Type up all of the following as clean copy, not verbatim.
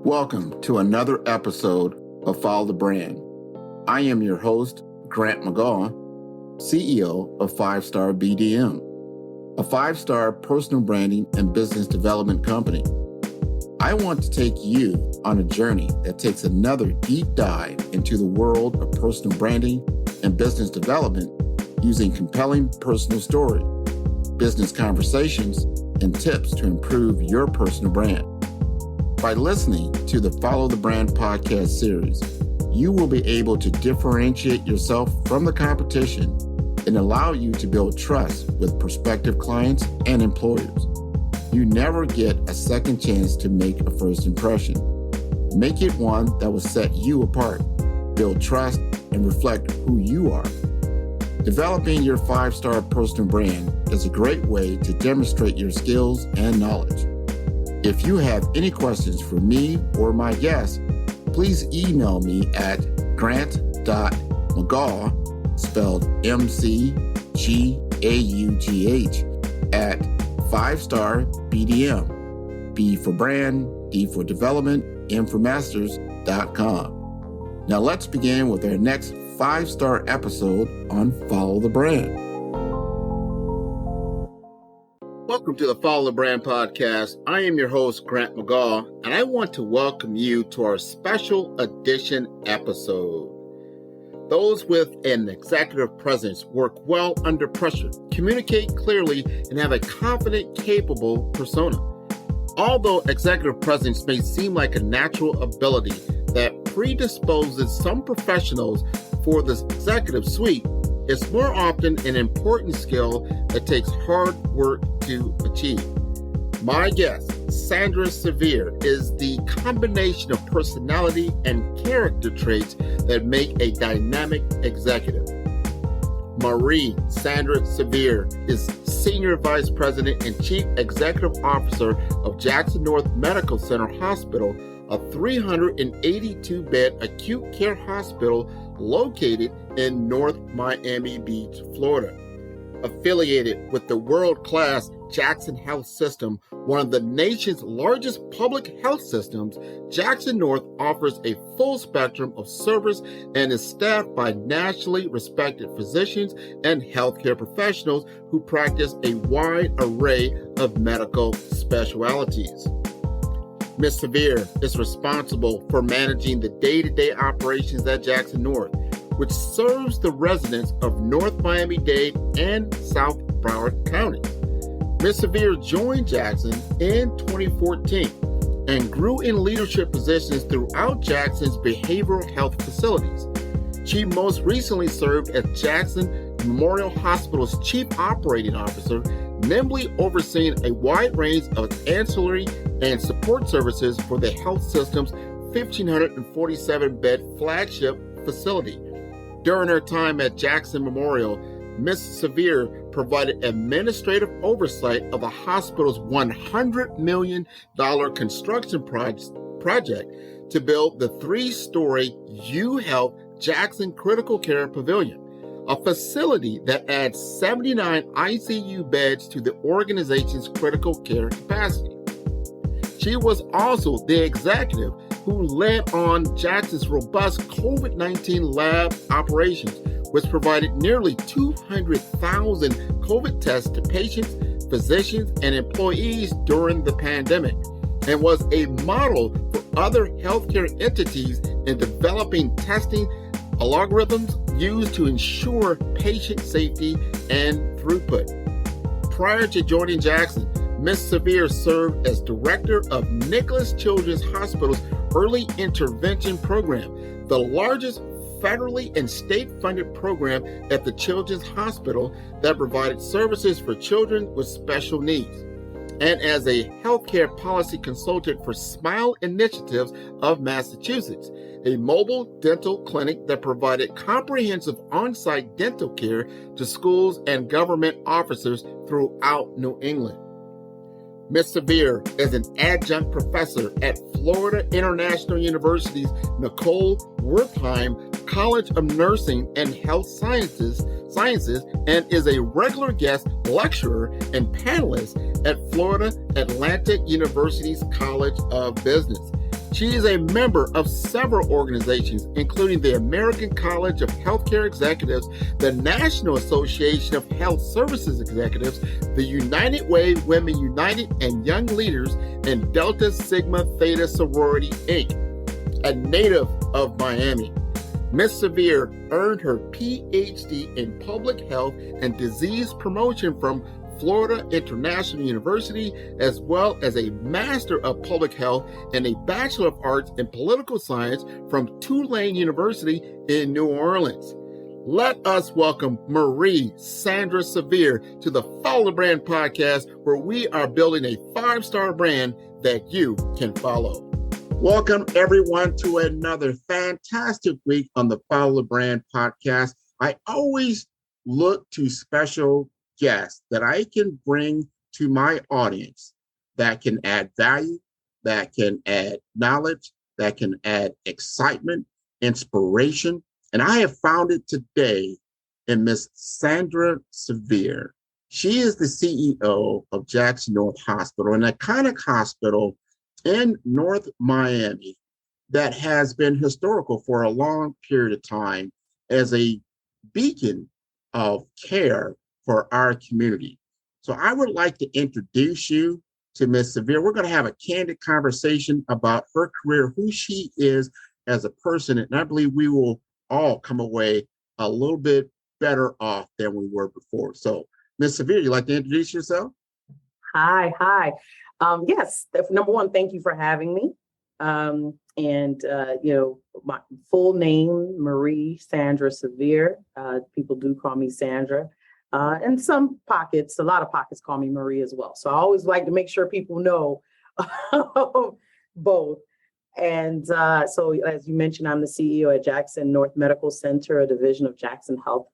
Welcome to another episode of Follow the Brand. I am your host, Grant Mcgaugh, CEO of 5-Star BDM, a 5-star personal branding and business development company. I want to take you on a journey that takes another deep dive into the world of personal branding and business development using compelling personal story, business conversations, and tips to improve your personal brand. By listening to the Follow the Brand podcast series, you will be able to differentiate yourself from the competition and allow you to build trust with prospective clients and employers. You never get a second chance to make a first impression. Make it one that will set you apart, build trust, and reflect who you are. Developing your 5-star personal brand is a great way to demonstrate your skills and knowledge. If you have any questions for me or my guests, please email me at grant.mcgaugh, spelled M-C-G-A-U-G-H, at 5-star BDM, B for brand, D for development, M for masters.com. Now let's begin with our next 5-star episode on Follow the Brand. Welcome to the Follow the Brand podcast. I am your host, Grant Mcgaugh, and I want to welcome you to our special edition episode. Those with an executive presence work well under pressure, communicate clearly, and have a confident, capable persona. Although executive presence may seem like a natural ability that predisposes some professionals for the executive suite, it's more often an important skill that takes hard work to achieve. My guest, Sandra Severe, is the combination of personality and character traits that make a dynamic executive. Sandra Severe is Senior Vice President and Chief Executive Officer of Jackson North Medical Center Hospital, a 382-bed acute care hospital located in North Miami Beach, Florida. Affiliated with the world-class Jackson Health System, one of the nation's largest public health systems, Jackson North offers a full spectrum of service and is staffed by nationally respected physicians and healthcare professionals who practice a wide array of medical specialties. Ms. Severe is responsible for managing the day-to-day operations at Jackson North, which serves the residents of North Miami-Dade and South Broward counties. Ms. Severe joined Jackson in 2014 and grew in leadership positions throughout Jackson's behavioral health facilities. She most recently served as Jackson Memorial Hospital's Chief Operating Officer, nimbly overseeing a wide range of ancillary and support services for the health system's 1,547-bed flagship facility. During her time at Jackson Memorial, Ms. Severe provided administrative oversight of the hospital's $100 million construction project to build the 3-story UHealth Jackson Critical Care Pavilion, a facility that adds 79 ICU beds to the organization's critical care capacity. She was also the executive who led on Jackson's robust COVID-19 lab operations, which provided nearly 200,000 COVID tests to patients, physicians, and employees during the pandemic, and was a model for other healthcare entities in developing testing algorithms used to ensure patient safety and throughput. Prior to joining Jackson, Ms. Severe served as director of Nicholas Children's Hospital's Early Intervention Program, the largest federally and state-funded program at the Children's Hospital that provided services for children with special needs, and as a healthcare policy consultant for Smile Initiatives of Massachusetts, a mobile dental clinic that provided comprehensive on-site dental care to schools and government officers throughout New England. Ms. Severe is an adjunct professor at Florida International University's Nicole Wertheim College of Nursing and Health Sciences, and is a regular guest lecturer and panelist at Florida Atlantic University's College of Business. She is a member of several organizations, including the American College of Healthcare Executives, the National Association of Health Services Executives, the United Way Women United and Young Leaders, and Delta Sigma Theta Sorority, Inc. A native of Miami, Ms. Severe earned her PhD in Public Health and Disease Promotion from Florida International University, as well as a Master of Public Health and a Bachelor of Arts in Political Science from Tulane University in New Orleans. Let us welcome Marie Sandra Severe to the Follow the Brand podcast, where we are building a 5-star brand that you can follow. Welcome, everyone, to another fantastic week on the Follow the Brand podcast. I always look to special guests that I can bring to my audience that can add value, that can add knowledge, that can add excitement, inspiration. And I have found it today in Miss Sandra Severe. She is the CEO of Jackson North Hospital, an iconic hospital in North Miami that has been historical for a long period of time as a beacon of care for our community. So I would like to introduce you to Ms. Severe. We're going to have a candid conversation about her career, who she is as a person, and I believe we will all come away a little bit better off than we were before. So Ms. Severe, you'd like to introduce yourself? Hi. Yes, number one, thank you for having me. My full name, Marie Sandra Severe. People do call me Sandra. And a lot of pockets call me Marie as well. So I always like to make sure people know both. And so as you mentioned, I'm the CEO at Jackson North Medical Center, a division of Jackson Health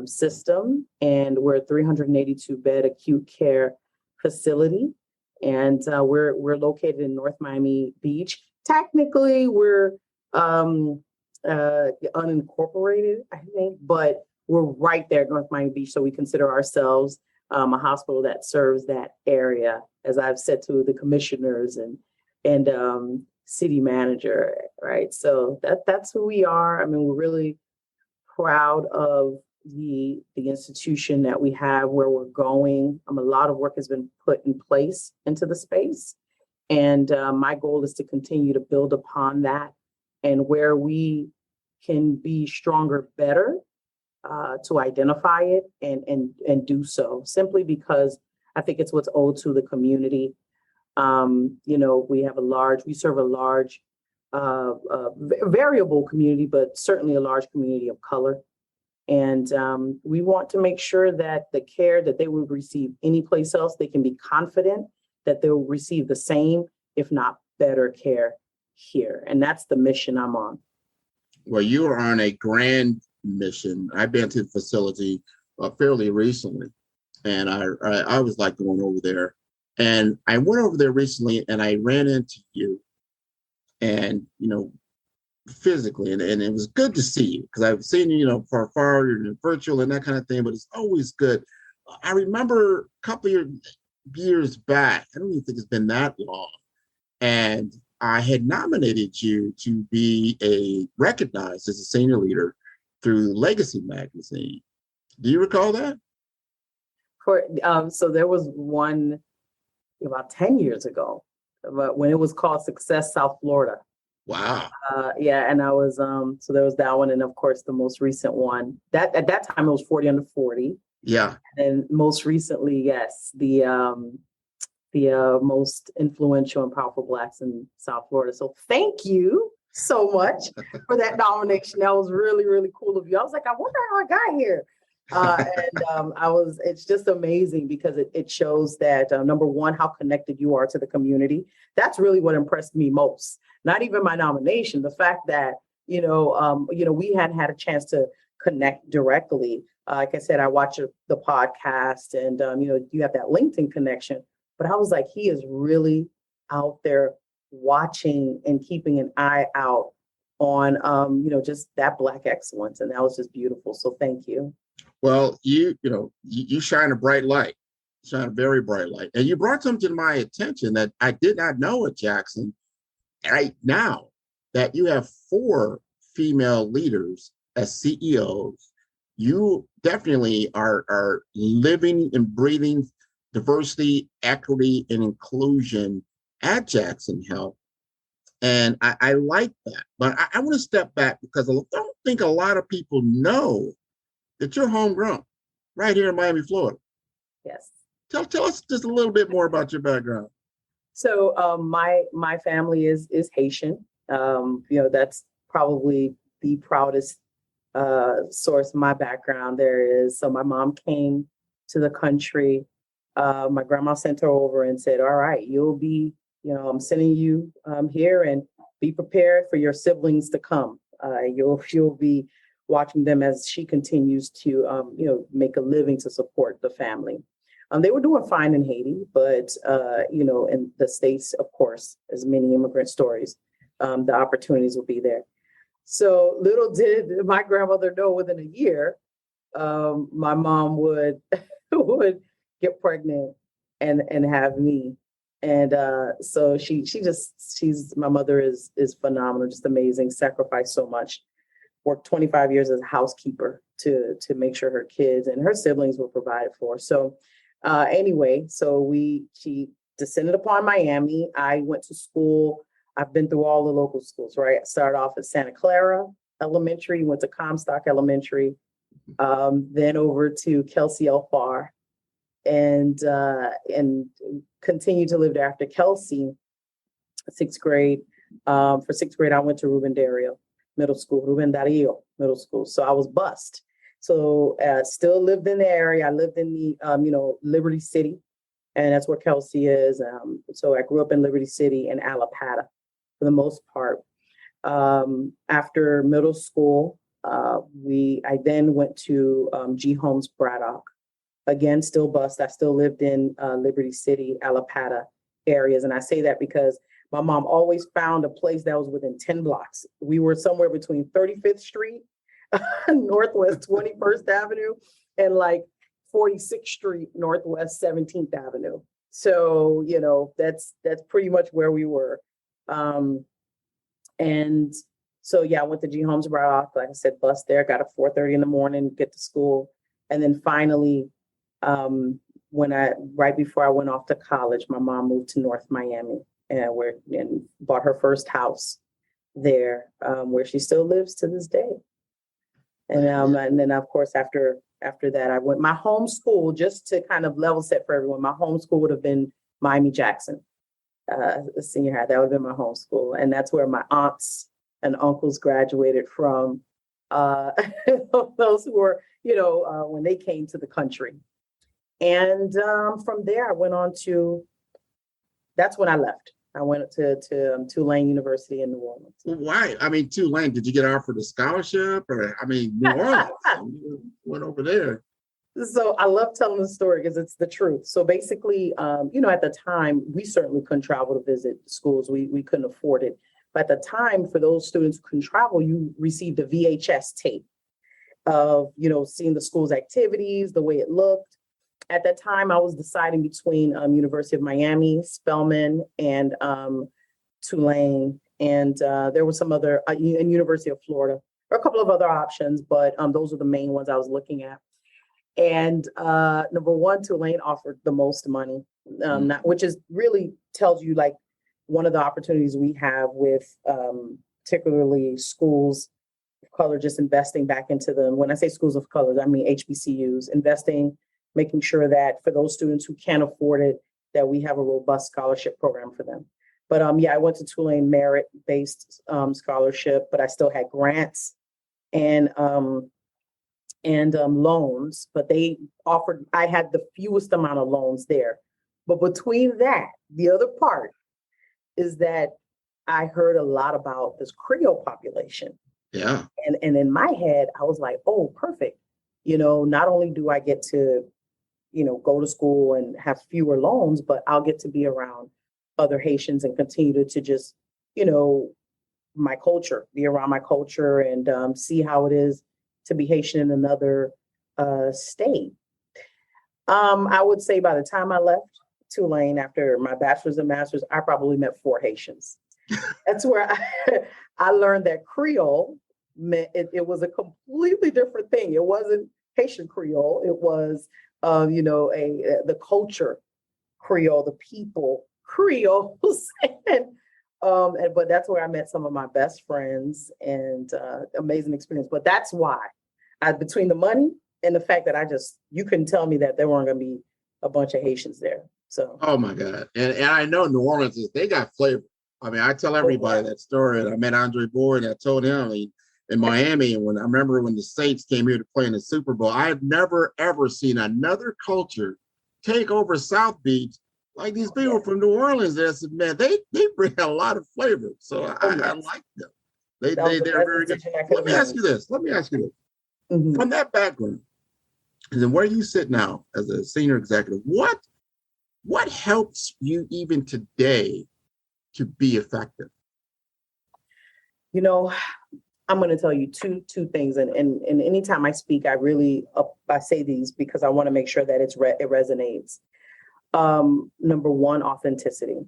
System. And we're a 382-bed acute care facility. And we're located in North Miami Beach. Technically, we're unincorporated, I think, but we're right there at North Miami Beach. So we consider ourselves a hospital that serves that area, as I've said to the commissioners and city manager, right? So that's who we are. I mean, we're really proud of the institution that we have, where we're going. A lot of work has been put in place into the space. And my goal is to continue to build upon that, and where we can be stronger, better, to identify it and do so, simply because I think it's what's owed to the community. We serve a large variable community, but certainly a large community of color. And we want to make sure that the care that they would receive anyplace else, they can be confident that they will receive the same, if not better care here. And that's the mission I'm on. Well, you are on a grand mission. I've been to the facility fairly recently, and I was like going over there. And I went over there recently, and I ran into you, and physically, and it was good to see you, because I've seen you, for far and virtual and that kind of thing. But it's always good. I remember a couple of years back. I don't even think it's been that long, and I had nominated you to be recognized as a senior leader through Legacy magazine. Do you recall that? So there was one about 10 years ago, but when it was called Success South Florida. Wow. And I was so there was that one, and of course the most recent one. That at that time it was 40 under 40. Yeah. And most recently, yes, the most influential and powerful Blacks in South Florida. So thank you so much for that nomination. That was really, really cool of you. I was like, I wonder how I got here. It's just amazing, because it shows that, number one, how connected you are to the community. That's really what impressed me most. Not even my nomination, the fact that, we hadn't had a chance to connect directly. Like I said, I watch the podcast, and, you have that LinkedIn connection, but I was like, he is really out there watching and keeping an eye out on, just that Black excellence. And that was just beautiful. So thank you. Well, you shine a bright light, shine a very bright light. And you brought something to my attention that I did not know at Jackson. right now that you have 4 female leaders as CEOs, you definitely are living and breathing diversity, equity, and inclusion at Jackson Health. And I like that. But I want to step back because I don't think a lot of people know that you're homegrown right here in Miami, Florida. Yes. Tell us just a little bit more about your background. So my family is Haitian. That's probably the proudest source of my background there is. So my mom came to the country. My grandma sent her over and said, all right, you'll be, I'm sending you here, and be prepared for your siblings to come. You'll be watching them as she continues to, make a living to support the family. They were doing fine in Haiti, but, in the States, of course, as many immigrant stories, the opportunities will be there. So little did my grandmother know, within a year, my mom would get pregnant and have me. And so my mother is phenomenal, just amazing, sacrificed so much, worked 25 years as a housekeeper to make sure her kids and her siblings were provided for. So anyway, she descended upon Miami. I went to school. I've been through all the local schools, right? I started off at Santa Clara Elementary, went to Comstock Elementary, then over to Kelsey Elfar, and continued to live there after Kelsey, 6th grade. For 6th grade, I went to Ruben Dario Middle School. So I was bused. So still lived in the area. I lived in the, Liberty City, and that's where Kelsey is. So I grew up in Liberty City and Alapata for the most part. After middle school, I then went to G. Holmes Braddock. Again, still bused. I still lived in Liberty City, Alapata areas. And I say that because my mom always found a place that was within 10 blocks. We were somewhere between 35th Street, Northwest 21st Avenue, and like 46th Street, Northwest 17th Avenue. So, that's pretty much where we were. And so, yeah, I went to G. Holmes Braddock, like I said, bus there, got at 4:30 in the morning, get to school. And then finally, right before I went off to college, my mom moved to North Miami and bought her first house there, where she still lives to this day. And then, of course, after that, I went my home school, just to kind of level set for everyone. My home school would have been Miami-Jackson, senior high. That would have been my home school. And that's where my aunts and uncles graduated from, those who were, when they came to the country. And from there, I went on that's when I left. I went to Tulane University in New Orleans. Why? I mean, Tulane, did you get offered a scholarship? Or, New Orleans, you went over there. So I love telling the story because it's the truth. So basically, at the time, we certainly couldn't travel to visit schools. We couldn't afford it. But at the time, for those students who couldn't travel, you received a VHS tape of, seeing the school's activities, the way it looked. At that time, I was deciding between University of Miami, Spelman, and Tulane, and there was some other, and University of Florida, or a couple of other options, but those were the main ones I was looking at. And number one, Tulane offered the most money, which is really tells you like one of the opportunities we have with particularly schools of color, just investing back into them. When I say schools of color, I mean HBCUs, investing, making sure that for those students who can't afford it, that we have a robust scholarship program for them. But I went to Tulane merit-based scholarship, but I still had grants and loans, but I had the fewest amount of loans there. But between that, the other part is that I heard a lot about this Creole population. Yeah. And in my head, I was like, oh, perfect. Not only do I get to, go to school and have fewer loans, but I'll get to be around other Haitians and continue to just, be around my culture and see how it is to be Haitian in another state. I would say by the time I left Tulane after my bachelor's and master's, I probably met 4 Haitians. That's where I learned that Creole meant it was a completely different thing. It wasn't Haitian Creole. It was, the culture Creole, the people Creoles. But that's where I met some of my best friends and amazing experience. But that's why between the money and the fact that you couldn't tell me that there weren't going to be a bunch of Haitians there. So. Oh my God. And I know New Orleans they got flavor. I mean, I tell everybody that story. And I met Andre Boyd and I told him in Miami. And I remember when the Saints came here to play in the Super Bowl, I have never, ever seen another culture take over South Beach like these people from New Orleans. That said, man, they bring a lot of flavor. So I like them. They're very good. Let me ask you this. Mm-hmm. From that background, and then where you sit now as a senior executive, what helps you even today to be effective? I'm going to tell you two things, and anytime I speak, I say these because I want to make sure that it resonates. Number one, authenticity.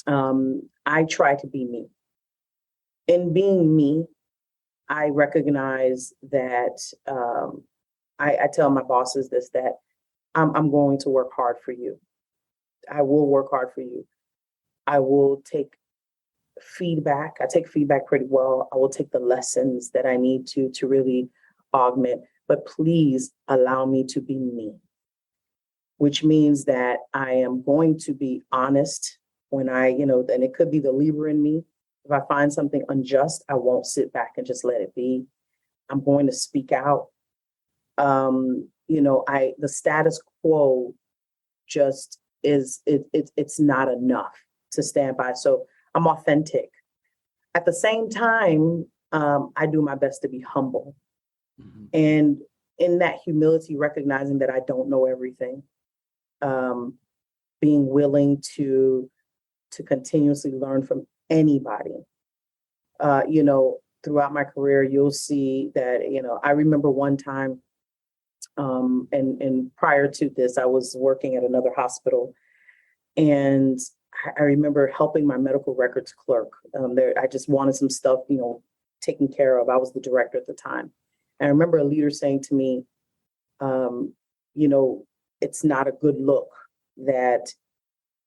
I try to be me. In being me, I recognize that I tell my bosses this, that I'm going to work hard for you. I will work hard for you. I will take feedback. I take feedback pretty well. I will take the lessons that I need to really augment, but please allow me to be me, which means that I am going to be honest when and it could be the Libra in me. If I find something unjust, I won't sit back and just let it be. I'm going to speak out. The status quo just it's not enough to stand by. So I'm authentic. At the same time, I do my best to be humble. Mm-hmm. And in that humility, recognizing that I don't know everything, being willing to continuously learn from anybody. Throughout my career, you'll see that, I remember one time, and prior to this, I was working at another hospital, and I remember helping my medical records clerk. I just wanted some stuff, taken care of. I was the director at the time. And I remember a leader saying to me, it's not a good look that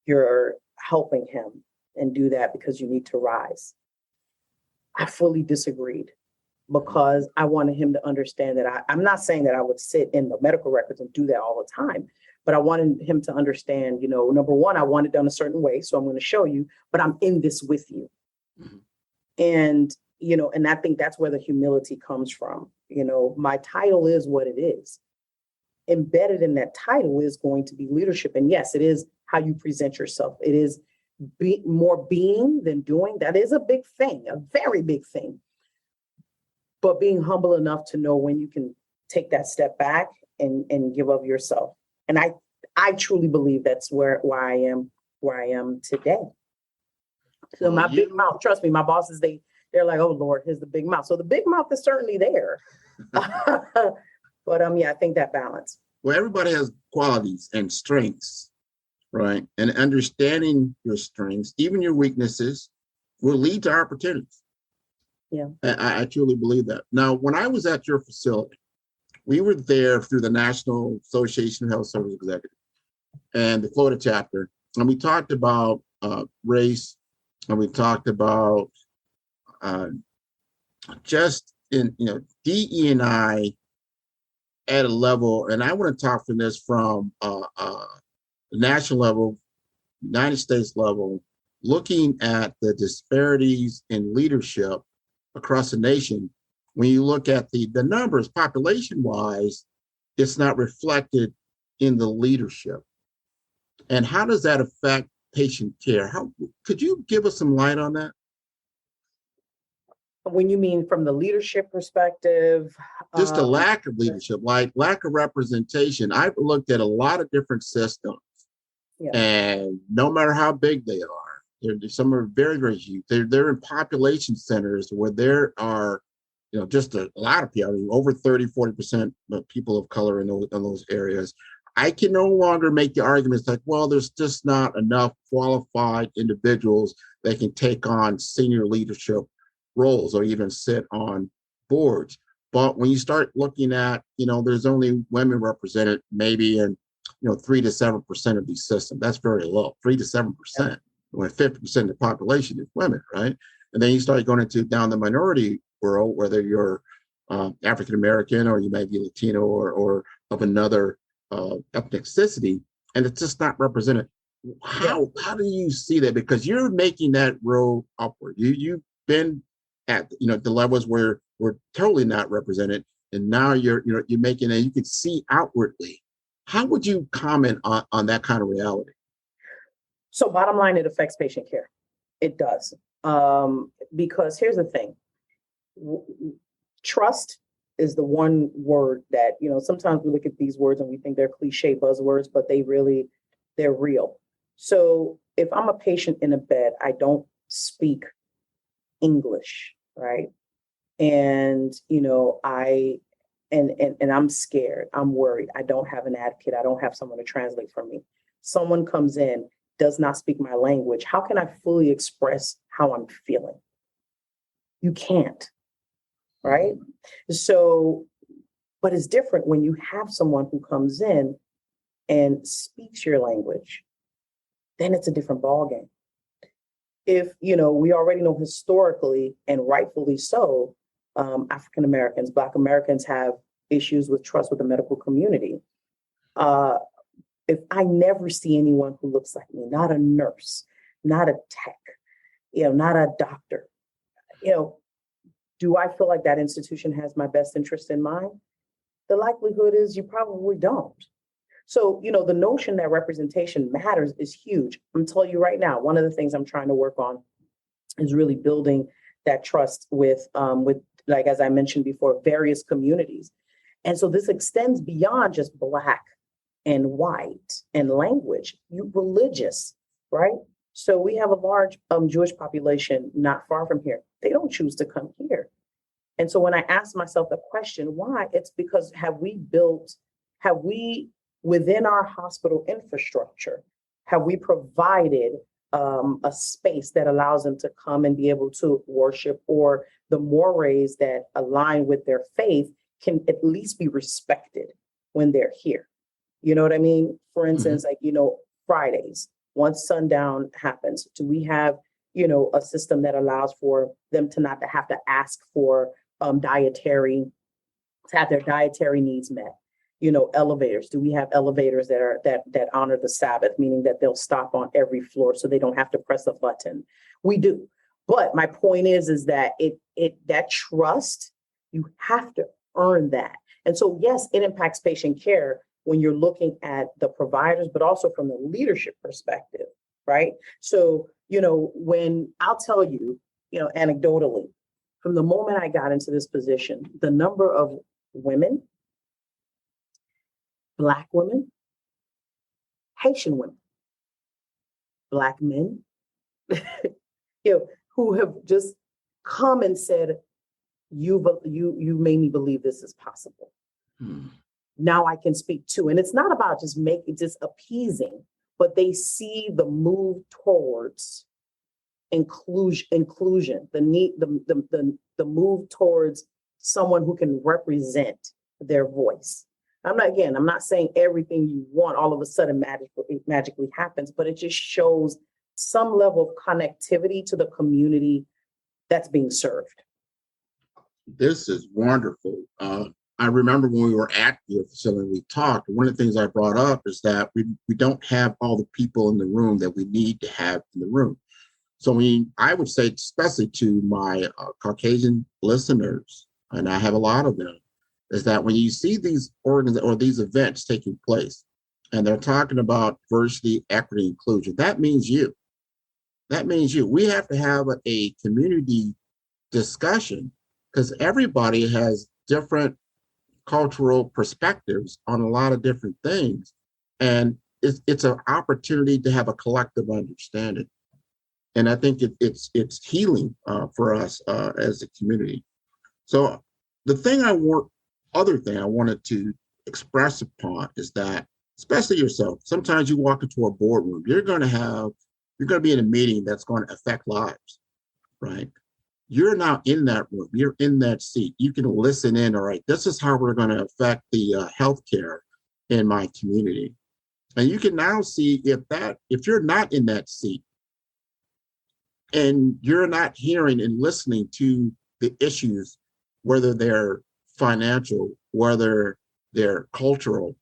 you're helping him and do that because you need to rise. I fully disagreed because I wanted him to understand that I'm not saying that I would sit in the medical records and do that all the time, but I wanted him to understand, number one, I want it done a certain way. So I'm going to show you, but I'm in this with you. Mm-hmm. And, and I think that's where the humility comes from. My title is what it is. Embedded in that title is going to be leadership. And yes, it is how you present yourself. It is more being than doing. That is a big thing, a very big thing. But being humble enough to know when you can take that step back and give of yourself. And I truly believe that's where I am today. So my big mouth, trust me, my bosses, they're like, oh Lord, here's the big mouth. So the big mouth is certainly there. But I think that balance. Well, everybody has qualities and strengths, right? And understanding your strengths, even your weaknesses, will lead to opportunities. Yeah. I truly believe that. Now, when I was at your facility, we were there through the National Association of Health Service Executives and the Florida chapter, and we talked about race, and we talked about just in DE&I at a level, and I want to talk from this from the national level, United States level, looking at the disparities in leadership across the nation. When you look at the numbers population-wise, it's not reflected in the leadership. And how does that affect patient care? Could you give us some light on that? When you mean from the leadership perspective? Just a lack of leadership, like lack of representation. I've looked at a lot of different systems, and no matter how big they are, some are very, very huge. They're in population centers where there are, just a lot of people, over 30-40% of people of color in those areas. I can no longer make the arguments like, well, there's just not enough qualified individuals they can take on senior leadership roles or even sit on boards. But when you start looking at, there's only women represented maybe in, 3 to 7% of these systems. That's very low, 3 to 7%, when 50% of the population is women, right? And then you start going into down the minority world, whether you're African American or you may be Latino or of another ethnicity, and it's just not represented. How do you see that? Because you're making that road upward. You've been at the levels where we're totally not represented, and now you're making it. You can see outwardly. How would you comment on that kind of reality? So bottom line, it affects patient care. It does. Because here's the thing. Trust is the one word that, sometimes we look at these words and we think they're cliche buzzwords, but they're real. So if I'm a patient in a bed, I don't speak English, right? And, and I'm scared, I'm worried. I don't have an advocate. I don't have someone to translate for me. Someone comes in, does not speak my language. How can I fully express how I'm feeling? You can't, right? So, but it's different when you have someone who comes in and speaks your language, then it's a different ballgame. If, we already know historically and rightfully so, African Americans, Black Americans have issues with trust with the medical community. If I never see anyone who looks like me, not a nurse, not a tech, not a doctor, do I feel like that institution has my best interest in mind? The likelihood is you probably don't. So, the notion that representation matters is huge. I'm telling you right now, one of the things I'm trying to work on is really building that trust with, like, as I mentioned before, various communities. And so this extends beyond just Black and white and language, religious, right? So we have a large Jewish population not far from here. They don't choose to come here. And so when I ask myself the question, why? It's because have we within our hospital infrastructure, have we provided a space that allows them to come and be able to worship, or the mores that align with their faith can at least be respected when they're here? You know what I mean? For instance, Fridays, once sundown happens, do we have, a system that allows for them to not to have to ask for to have their dietary needs met? Elevators. Do we have elevators that honor the Sabbath, meaning that they'll stop on every floor so they don't have to press a button? We do. But my point is that that trust, you have to earn that. And so, yes, it impacts patient care when you're looking at the providers, but also from the leadership perspective, right? So, when I'll tell you, anecdotally, from the moment I got into this position, the number of women, Black women, Haitian women, Black men, who have just come and said, you made me believe this is possible. Now I can speak too. And it's not about just appeasing, but they see the move towards inclusion, the need, the move towards someone who can represent their voice. I'm not saying everything you want all of a sudden magically happens, but it just shows some level of connectivity to the community that's being served. This is wonderful. I remember when we were at your facility, we talked. One of the things I brought up is that we don't have all the people in the room that we need to have in the room. So I would say, especially to my Caucasian listeners, and I have a lot of them, is that when you see these these events taking place, and they're talking about diversity, equity, inclusion, that means you. That means you. We have to have a community discussion because everybody has different cultural perspectives on a lot of different things. And it's an opportunity to have a collective understanding. And I think it's healing for us as a community. So the other thing I wanted to express upon is that, especially yourself, sometimes you walk into a boardroom, you're going to have you're going to be in a meeting that's going to affect lives, right? You're now in that room. You're in that seat. You can listen in. All right, this is how we're going to affect the healthcare in my community. And you can now see if you're not in that seat and you're not hearing and listening to the issues, whether they're financial, whether they're cultural,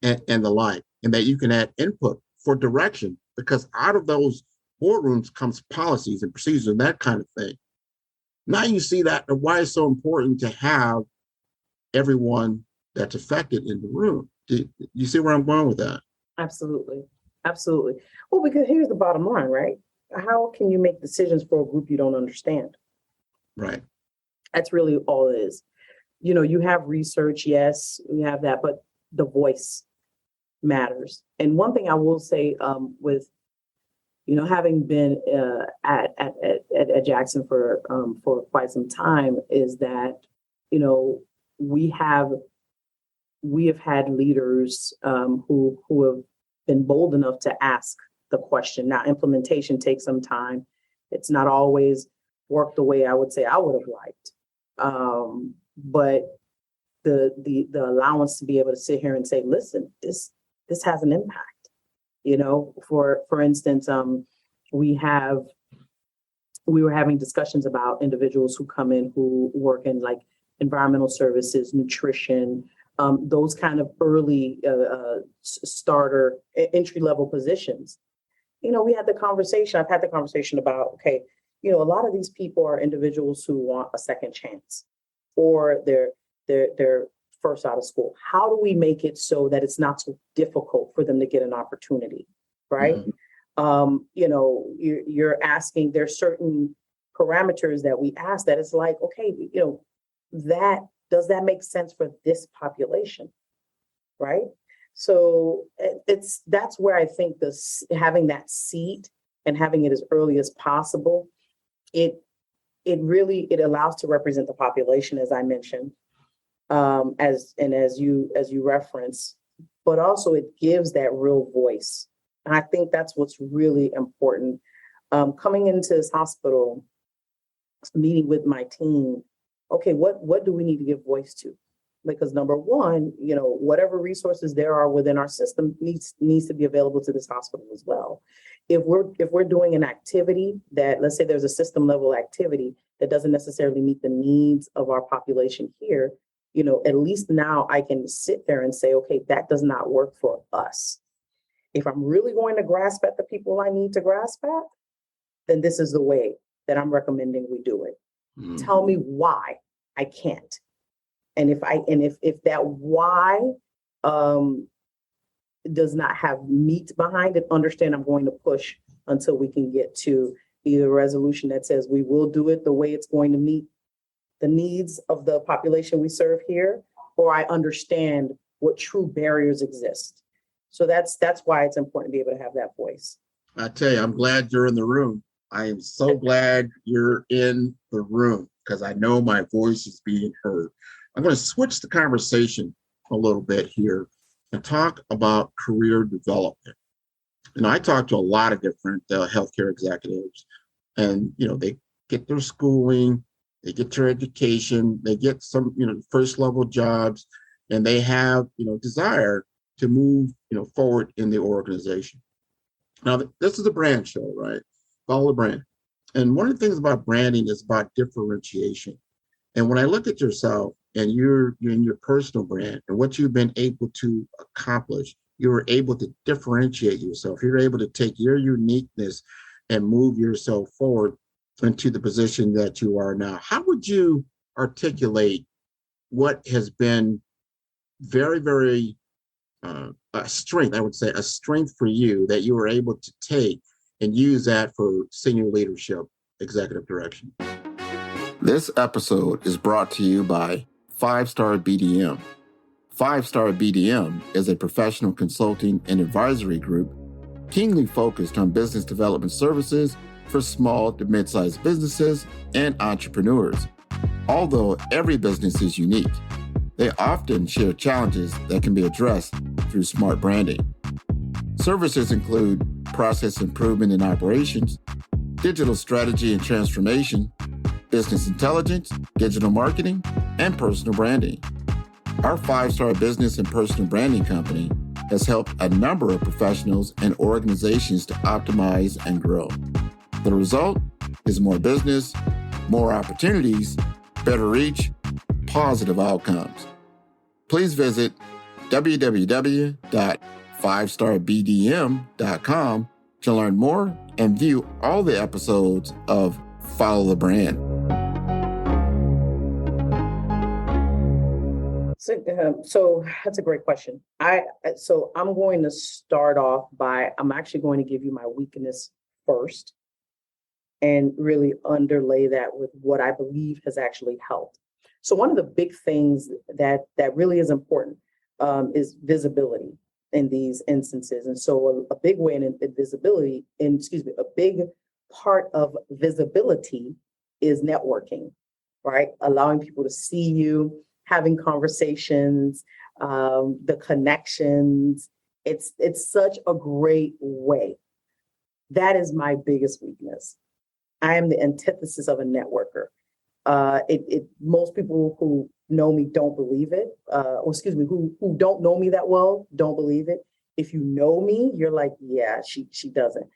and the like, and that you can add input for direction, because out of those boardrooms comes policies and procedures and that kind of thing. Now you see that why it's so important to have everyone that's affected in the room. Do you see where I'm going with that? Absolutely. Absolutely. Well, because here's the bottom line, right? How can you make decisions for a group you don't understand? Right. That's really all it is. You know, you have research, yes, we have that, but the voice matters. And one thing I will say with, you know, having been at Jackson for quite some time is that, you know, we have had leaders who have been bold enough to ask the question. Now, implementation takes some time. It's not always worked the way I would say I would have liked. But the allowance to be able to sit here and say, listen, this has an impact. You know, for instance, we were having discussions about individuals who come in who work in like environmental services, nutrition, those kind of early starter entry level positions. You know, I've had the conversation about, okay, you know, a lot of these people are individuals who want a second chance, or they're first out of school. How do we make it so that it's not so difficult for them to get an opportunity, right? Mm-hmm. You know, you're asking, there's certain parameters that we ask that it's like, okay, you know, does that make sense for this population, right? So that's where I think having that seat and having it as early as possible, it allows to represent the population, as I mentioned, as you reference, but also it gives that real voice. And I think that's what's really important. Coming into this hospital, meeting with my team, okay, what do we need to give voice to? Because number one, you know, whatever resources there are within our system needs to be available to this hospital as well. If we're doing an activity that, let's say there's a system level activity that doesn't necessarily meet the needs of our population here, you know, at least now I can sit there and say, okay, that does not work for us. If I'm really going to grasp at the people I need to grasp at, then this is the way that I'm recommending we do it. Mm-hmm. Tell me why I can't. And if that why does not have meat behind it, understand I'm going to push until we can get to either a resolution that says we will do it the way it's going to meet the needs of the population we serve here, or I understand what true barriers exist. So that's why it's important to be able to have that voice. I tell you, I'm glad you're in the room. I am so glad you're in the room because I know my voice is being heard. I'm going to switch the conversation a little bit here and talk about career development. And I talk to a lot of different healthcare executives, and, you know, they get their schooling, they get their education, they get some, you know, first level jobs, and they have, you know, desire to move, you know, forward in the organization. Now, this is a brand show, right? Follow the brand. And one of the things about branding is about differentiation. And when I look at yourself and you're in your personal brand and what you've been able to accomplish, you're able to differentiate yourself. You're able to take your uniqueness and move yourself forward into the position that you are now. How would you articulate what has been very, very a strength, I would say, a strength for you that you were able to take and use that for senior leadership, executive direction? This episode is brought to you by 5-Star BDM. 5-Star BDM is a professional consulting and advisory group keenly focused on business development services for small to mid-sized businesses and entrepreneurs. Although every business is unique, they often share challenges that can be addressed through smart branding. Services include process improvement and operations, digital strategy and transformation, business intelligence, digital marketing, and personal branding. Our 5-star business and personal branding company has helped a number of professionals and organizations to optimize and grow. The result is more business, more opportunities, better reach, positive outcomes. Please visit www.5starbdm.com to learn more and view all the episodes of Follow the Brand. So that's a great question. So I'm going to start off by, I'm actually going to give you my weakness first and really underlay that with what I believe has actually helped. So one of the big things that really is important is visibility in these instances. And so a big way in visibility, a big part of visibility is networking, right? Allowing people to see you, having conversations, the connections. It's such a great way. That is my biggest weakness. I am the antithesis of a networker. Most people who know me don't believe it. Who don't know me that well don't believe it. If you know me, you're like, yeah, she doesn't.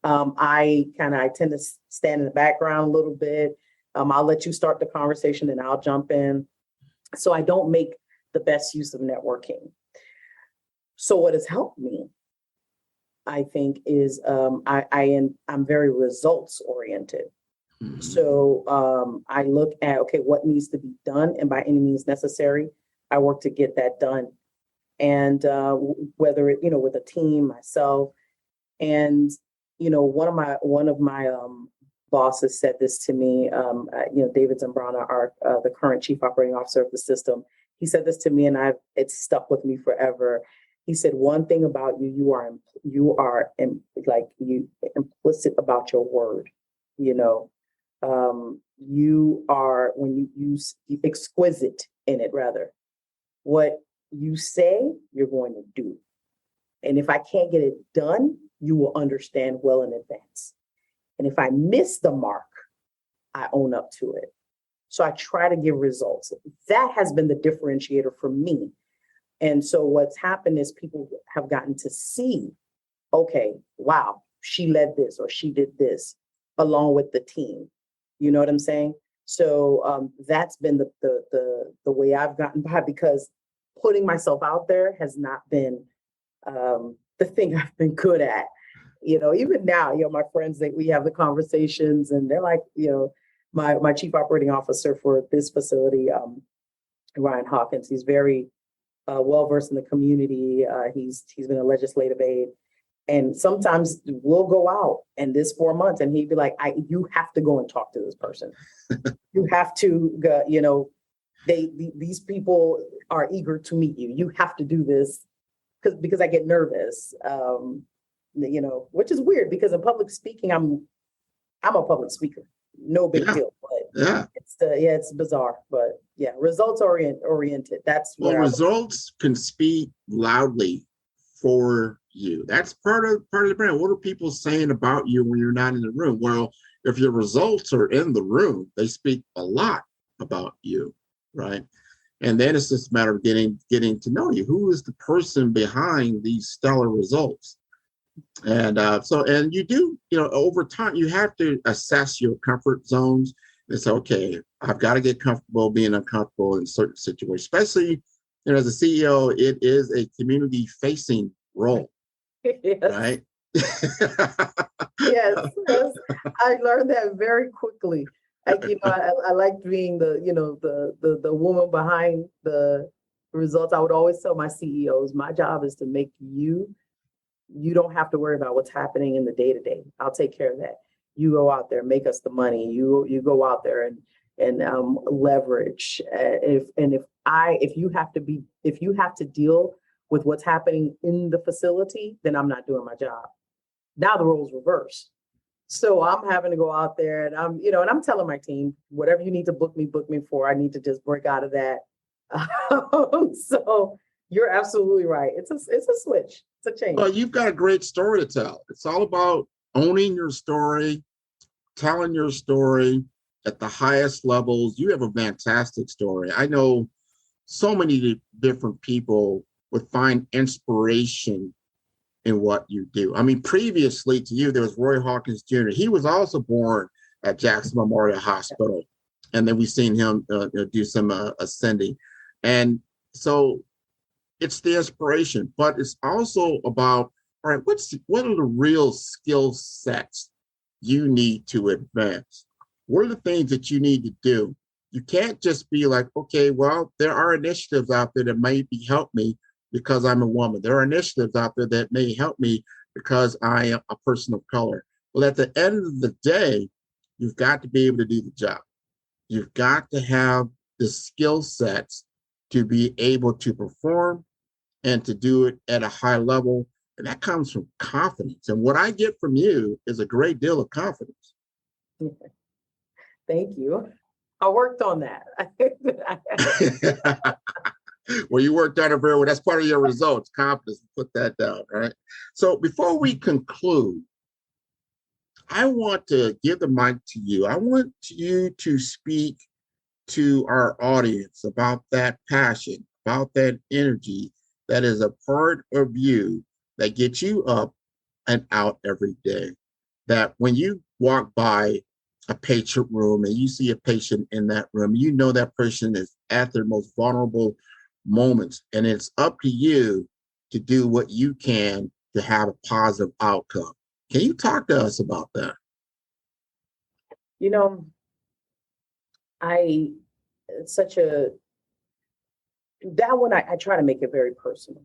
I tend to stand in the background a little bit. I'll let you start the conversation and I'll jump in. So I don't make the best use of networking. So what has helped me, I think, is I'm very results oriented. Mm-hmm. So I look at, okay, what needs to be done, and by any means necessary, I work to get that done. And whether it, with a team, myself, and one of my bosses said this to me. David Zambrana, the current chief operating officer of the system, he said this to me, and it's stuck with me forever. He said, one thing about you, you are implicit about your word. You are, when you use exquisite in it, rather. What you say, you're going to do. And if I can't get it done, you will understand well in advance. And if I miss the mark, I own up to it. So I try to give results. That has been the differentiator for me. And so what's happened is people have gotten to see, okay, wow, she led this or she did this along with the team. You know what I'm saying? So that's been the way I've gotten by, because putting myself out there has not been the thing I've been good at. Even now, my friends, we have the conversations and they're like, my chief operating officer for this facility, Ryan Hawkins, he's very well-versed in the community. He's been a legislative aide. And sometimes we'll go out and this 4 months and he'd be like, you have to go and talk to this person. You have to, these people are eager to meet you. You have to do this because I get nervous. Which is weird because in public speaking, I'm a public speaker. No big deal, but it's bizarre. But yeah, results oriented. That's where results can speak loudly for you. That's part of the brand. What are people saying about you when you're not in the room? Well, if your results are in the room, they speak a lot about you, right? And then it's just a matter of getting to know you. Who is the person behind these stellar results? And and you do, over time, you have to assess your comfort zones. It's okay, I've got to get comfortable being uncomfortable in certain situations, especially, as a CEO, it is a community facing role, yes. Right? yes. I learned that very quickly. I liked being the woman behind the results. I would always tell my CEOs, my job is to make you don't have to worry about what's happening in the day-to-day. I'll take care of that. You go out there, make us the money. You go out there and leverage. If you have to deal with what's happening in the facility, then I'm not doing my job. Now the roles reverse. So I'm having to go out there and I'm telling my team, whatever you need to book me for, I need to just break out of that. So You're absolutely right. It's a switch. It's a change. Well, you've got a great story to tell. It's all about owning your story, telling your story at the highest levels. You have a fantastic story. I know so many different people would find inspiration in what you do. I mean, previously to you, there was Roy Hawkins Jr. He was also born at Jackson Memorial Hospital. And then we've seen him do some ascending. And so it's the inspiration, but it's also about, all right, what are the real skill sets you need to advance? What are the things that you need to do? You can't just be like, okay, well, there are initiatives out there that may help me because I'm a woman. There are initiatives out there that may help me because I am a person of color. Well, at the end of the day, you've got to be able to do the job. You've got to have the skill sets to be able to perform and to do it at a high level. And that comes from confidence. And what I get from you is a great deal of confidence. Thank you. I worked on that. Well, you worked on it very well. That's part of your results, confidence. Put that down, right? So before we conclude, I want to give the mic to you. I want you to speak to our audience about that passion, about that energy that is a part of you that gets you up and out every day. That when you walk by a patient room and you see a patient in that room, you know that person is at their most vulnerable moments, and it's up to you to do what you can to have a positive outcome. Can you talk to us about that? You know, that one I try to make it very personal.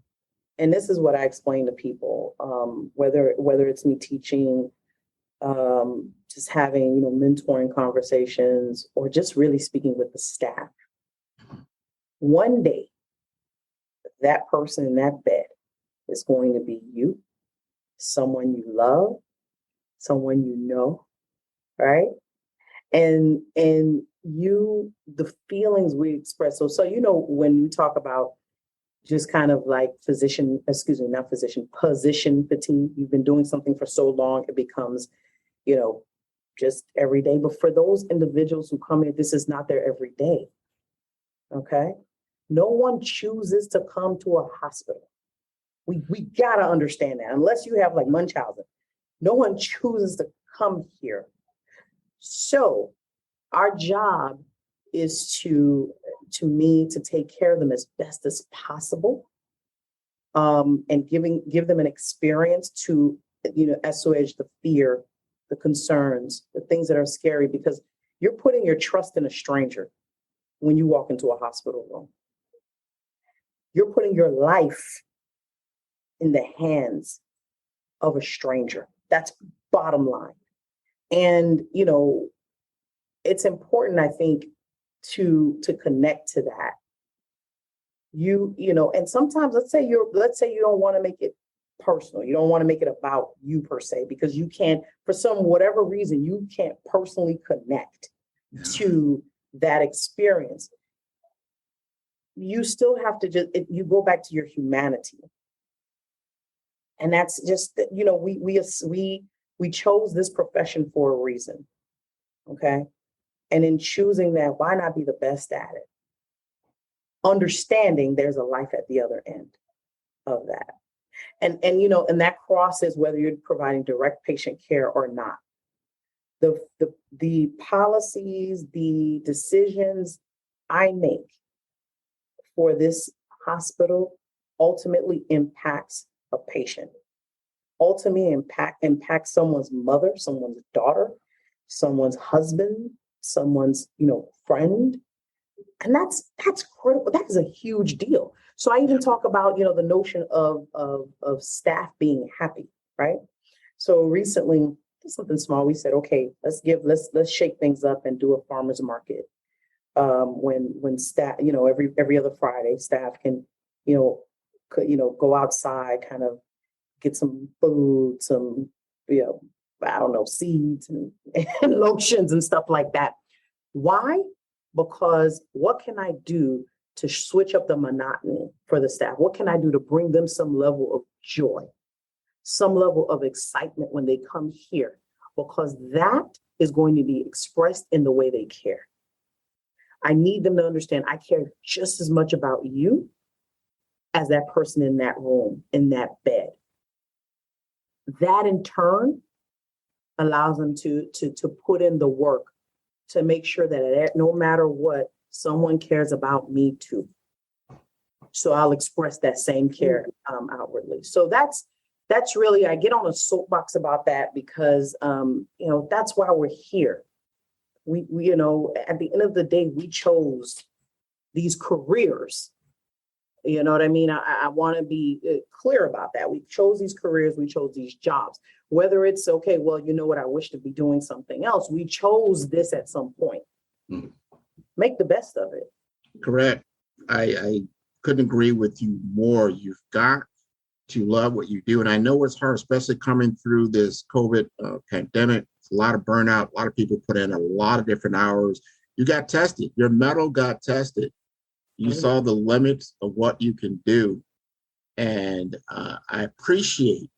And this is what I explain to people, whether it's me teaching, just having, mentoring conversations, or just really speaking with the staff. One day, that person in that bed is going to be you, someone you love, someone you know, right? And the feelings we express. So when you talk about just kind of like position fatigue, you've been doing something for so long, it becomes, just every day. But for those individuals who come in, this is not their everyday. Okay. No one chooses to come to a hospital. We gotta understand that. Unless you have like Munchausen, no one chooses to come here. So our job is to take care of them as best as possible, and give them an experience to, assuage the fear, the concerns, the things that are scary, because you're putting your trust in a stranger when you walk into a hospital room. You're putting your life in the hands of a stranger. That's bottom line. And, it's important, I think, to connect to that. And sometimes let's say you don't want to make it personal. You don't want to make it about you per se, because you can't, for whatever reason, you can't personally connect to that experience. You still have to you go back to your humanity. And that's just, we chose this profession for a reason. Okay. And in choosing that, why not be the best at it? Understanding there's a life at the other end of that. And that crosses whether you're providing direct patient care or not. The policies, the decisions I make for this hospital ultimately impacts a patient, ultimately impacts someone's mother, someone's daughter, someone's husband, someone's, friend. And that's critical. That is a huge deal. So I even talk about, the notion of staff being happy, right? So recently, something small, we said, okay, let's shake things up and do a farmer's market. When staff, every other Friday, staff can, go outside, kind of get some food, some, I don't know, seeds and lotions and stuff like that. Why? Because what can I do to switch up the monotony for the staff? What can I do to bring them some level of joy, some level of excitement when they come here? Because that is going to be expressed in the way they care. I need them to understand I care just as much about you as that person in that room, in that bed. That in turn allows them to put in the work to make sure that no matter what, someone cares about me too. So I'll express that same care outwardly. So that's really, I get on a soapbox about that because, that's why we're here. We, at the end of the day, we chose these careers. You know what I mean? I want to be clear about that. We chose these careers. We chose these jobs. Whether it's, okay, well, you know what? I wish to be doing something else. We chose this at some point. Mm-hmm. Make the best of it. Correct. I couldn't agree with you more. You've got to love what you do. And I know it's hard, especially coming through this COVID pandemic. It's a lot of burnout. A lot of people put in a lot of different hours. You got tested. Your mettle got tested. You saw the limits of what you can do. And I truly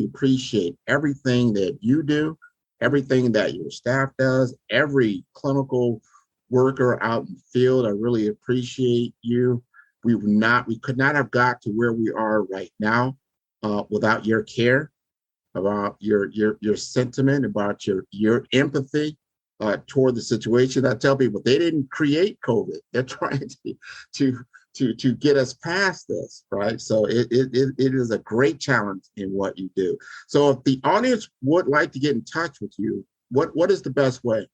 appreciate everything that you do, everything that your staff does, every clinical worker out in the field. I really appreciate you. We could not have got to where we are right now without your care, about your sentiment, about your empathy toward the situation. I tell people they didn't create COVID. They're trying to get us past this, right? So it is a great challenge in what you do. So if the audience would like to get in touch with you, what is the best way?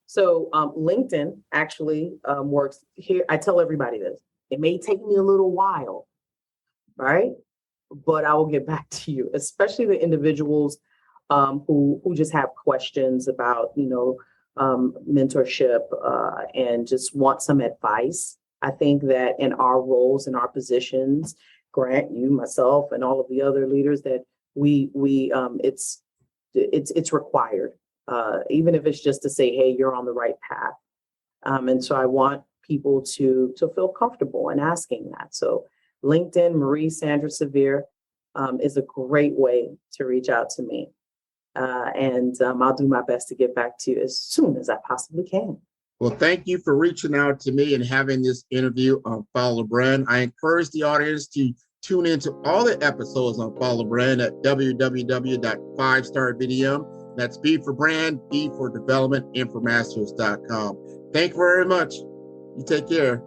So LinkedIn actually works here. I tell everybody this. It may take me a little while, right? But I will get back to you, especially the individuals who just have questions about, mentorship and just want some advice. I think that in our roles, in our positions, Grant, you, myself, and all of the other leaders, that it's required. Even if it's just to say, hey, you're on the right path. And so I want people to feel comfortable in asking that. So LinkedIn, Sandra Severe is a great way to reach out to me. And I'll do my best to get back to you as soon as I possibly can. Well, thank you for reaching out to me and having this interview on Follow Brand. I encourage the audience to tune into all the episodes on Follow Brand at www.5starbdm. That's B for brand, B for development, and for masters.com. Thank you very much. You take care.